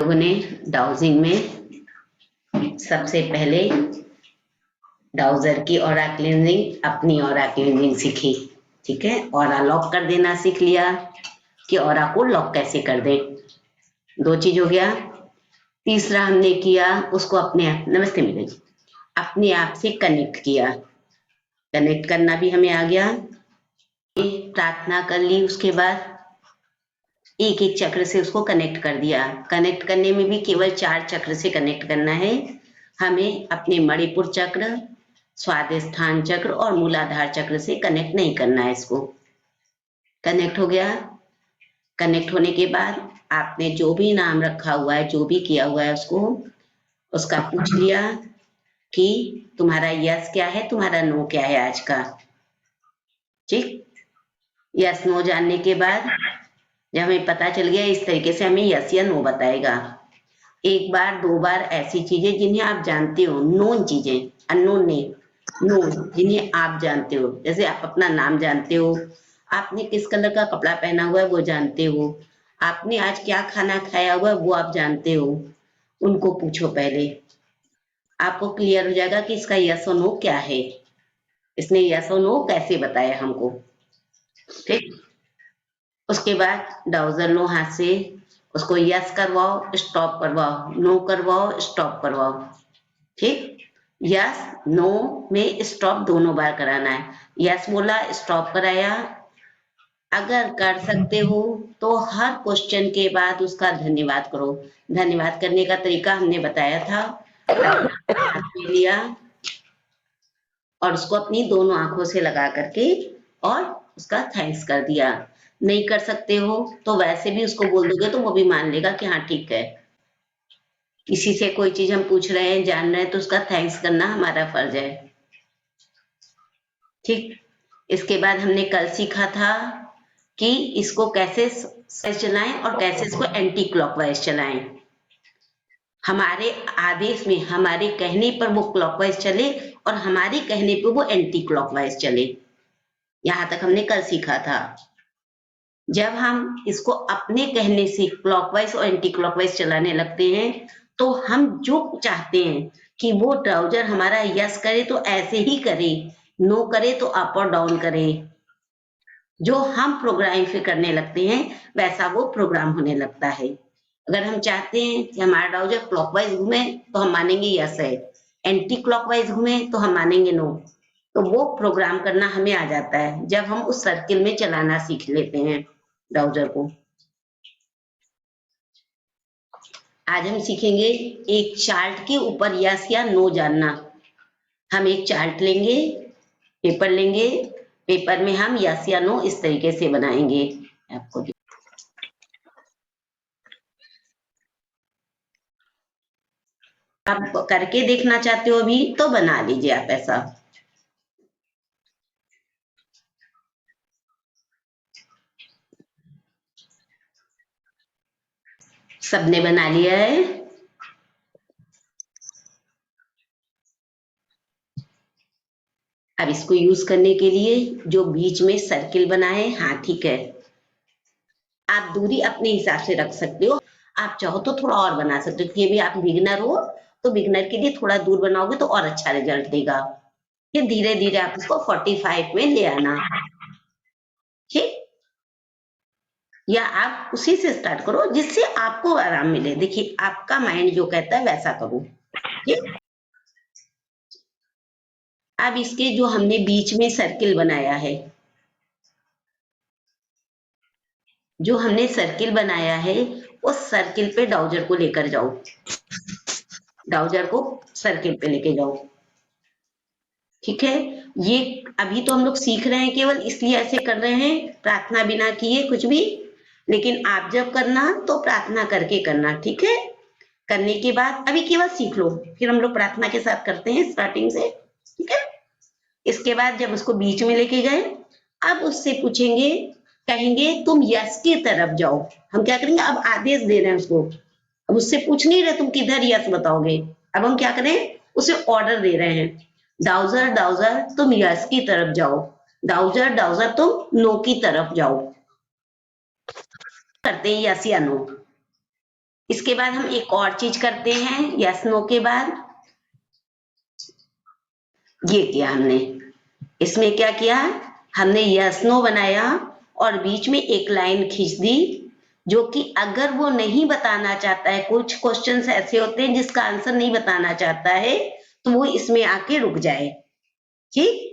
लोगों ने डाउजिंग में सबसे पहले डाउजर की ऑरा क्लींजिंग, अपनी ऑरा क्लींजिंग सीखी। ठीक है, ऑरा लॉक कर देना सीख लिया कि ऑरा को लॉक कैसे कर दें। दो चीज हो गया। तीसरा हमने किया उसको अपने आप, नमस्ते मीरा जी, अपने आप से कनेक्ट किया। कनेक्ट करना भी हमें आ गया। प्रार्थना कर ली, उसके बाद एक एक चक्र से उसको कनेक्ट कर दिया। कनेक्ट करने में भी केवल 4 चक्र से कनेक्ट करना है हमें। अपने मणिपुर चक्र, स्वादिष्ठान चक्र और मूलाधार चक्र से कनेक्ट नहीं करना है इसको। कनेक्ट हो गया। कनेक्ट होने के बाद आपने जो भी नाम रखा हुआ है, जो भी किया हुआ है, उसका पूछ लिया कि तुम्हारा यस क्या है, तुम्हारा नो क्या है आज का। ठीक, यस नो जानने के बाद जब हमें पता चल गया, इस तरीके से हमें यस या नो बताएगा। एक बार 2 बार ऐसी चीजें जिन्हें आप जानते हो, नोन चीजें, अननोन नहीं, नोन जिन्हें आप जानते हो। जैसे आप अपना नाम जानते हो, आपने किस कलर का कपड़ा पहना हुआ है वो जानते हो, आपने आज क्या खाना खाया हुआ है वो आप जानते हो। उनको पूछो पहले, आपको क्लियर हो जाएगा कि इसका यस और नो क्या है, इसने यस और नो कैसे बताया हमको। ठीक, उसके बाद डाउजर लो हाथ से, उसको यस करवाओ, स्टॉप करवाओ, नो करवाओ, स्टॉप करवाओ। ठीक, यस नो में स्टॉप दोनों बार कराना है। यस बोला, स्टॉप कराया। अगर कर सकते हो तो हर क्वेश्चन के बाद उसका धन्यवाद करो। धन्यवाद करने का तरीका हमने बताया था। हाथ में लिया और उसको अपनी दोनों आंखों से लगा करके और उसका थैंक्स कर दिया। नहीं कर सकते हो तो वैसे भी उसको बोल दोगे तो वो भी मान लेगा कि हाँ ठीक है। किसी से कोई चीज हम पूछ रहे हैं, जान रहे हैं, तो उसका थैंक्स करना हमारा फर्ज है। ठीक, इसके बाद हमने कल सीखा था कि इसको कैसे चलाएं और कैसे इसको एंटी क्लॉकवाइज चलाएं। हमारे आदेश में, हमारे कहने पर वो क्लॉकवाइज चले और हमारे कहने पर वो एंटी क्लॉकवाइज चले। यहां तक हमने कल सीखा था। जब हम इसको अपने कहने से क्लॉकवाइज और एंटी क्लॉकवाइज चलाने लगते हैं तो हम जो चाहते हैं कि वो ट्राउजर हमारा यस करे तो ऐसे ही करे, नो करे तो अप और डाउन करे। जो हम प्रोग्राम फिर करने लगते हैं वैसा वो प्रोग्राम होने लगता है। अगर हम चाहते हैं कि हमारा ट्राउजर क्लॉकवाइज घूमे तो हम मानेंगे यस है, एंटी क्लॉकवाइज घूमे तो हम मानेंगे नो। तो वो प्रोग्राम करना हमें आ जाता है जब हम उस सर्किल में चलाना सीख लेते हैं ब्राउजर को। आज हम सीखेंगे एक चार्ट के ऊपर यस या नो जानना। हम एक चार्ट लेंगे, पेपर लेंगे, पेपर में हम यस या नो इस तरीके से बनाएंगे। आपको आप करके देखना चाहते हो अभी तो बना लीजिए आप ऐसा। सबने बना लिया है? अब इसको यूज करने के लिए जो बीच में सर्किल बनाए, हाँ ठीक है, आप दूरी अपने हिसाब से रख सकते हो। आप चाहो तो थोड़ा और बना सकते हो, भी आप बिगिनर हो तो बिगिनर के लिए थोड़ा दूर बनाओगे तो और अच्छा रिजल्ट देगा। फिर धीरे धीरे आप इसको 45 में ले आना। ठीक, या आप उसी से स्टार्ट करो जिससे आपको आराम मिले। देखिए आपका माइंड जो कहता है वैसा करो। ठीक, अब इसके जो हमने बीच में सर्किल बनाया है, जो हमने सर्किल बनाया है उस सर्किल पे डाउजर को लेकर जाओ, डाउजर को सर्किल पे लेके जाओ। ठीक है, ये अभी तो हम लोग सीख रहे हैं, केवल इसलिए ऐसे कर रहे हैं, प्रार्थना बिना किए कुछ भी। लेकिन आप जब करना तो प्रार्थना करके करना। ठीक है, करने के बाद अभी केवल सीख लो, फिर हम लोग प्रार्थना के साथ करते हैं स्टार्टिंग से। ठीक है, इसके बाद जब उसको बीच में लेके गए, अब उससे पूछेंगे, कहेंगे तुम यस की तरफ जाओ। हम क्या करेंगे, अब आदेश दे रहे हैं उसको, अब उससे पूछ नहीं रहे तुम किधर यस बताओगे। अब हम क्या करें, उसे ऑर्डर दे रहे हैं, डाउजर डाउजर तुम यस की तरफ जाओ, डाउजर डाउजर तुम नो की तरफ जाओ। करते हैं यस या नो। इसके बाद हम एक और चीज करते हैं यस नो के बाद। ये किया हमने, इसमें क्या किया, हमने यस नो बनाया और बीच में एक लाइन खींच दी, जो कि अगर वो नहीं बताना चाहता है, कुछ क्वेश्चंस ऐसे होते हैं जिसका आंसर नहीं बताना चाहता है, तो वो इसमें आके रुक जाए। ठीक,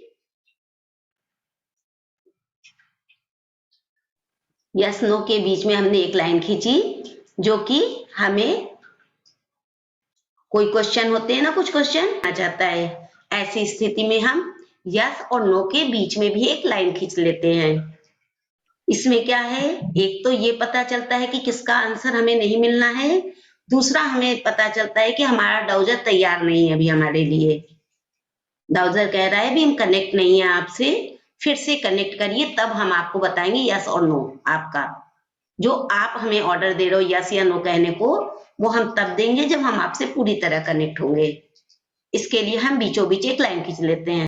यस नो के बीच में हमने एक लाइन खींची, जो कि हमें कोई क्वेश्चन होते हैं ना, कुछ क्वेश्चन आ जाता है, ऐसी स्थिति में हम यस और नो के बीच में भी एक लाइन खींच लेते हैं। इसमें क्या है, एक तो ये पता चलता है कि किसका आंसर हमें नहीं मिलना है, दूसरा हमें पता चलता है कि हमारा डाउजर तैयार नहीं है अभी हमारे लिए। डाउजर कह रहा है भी हम कनेक्ट नहीं है आपसे, फिर से कनेक्ट करिए, तब हम आपको बताएंगे यस और नो। आपका जो आप हमें ऑर्डर दे रहे हो यस या नो कहने को, वो हम तब देंगे जब हम आपसे पूरी तरह कनेक्ट होंगे। इसके लिए हम बीचों बीच एक लाइन खींच लेते हैं।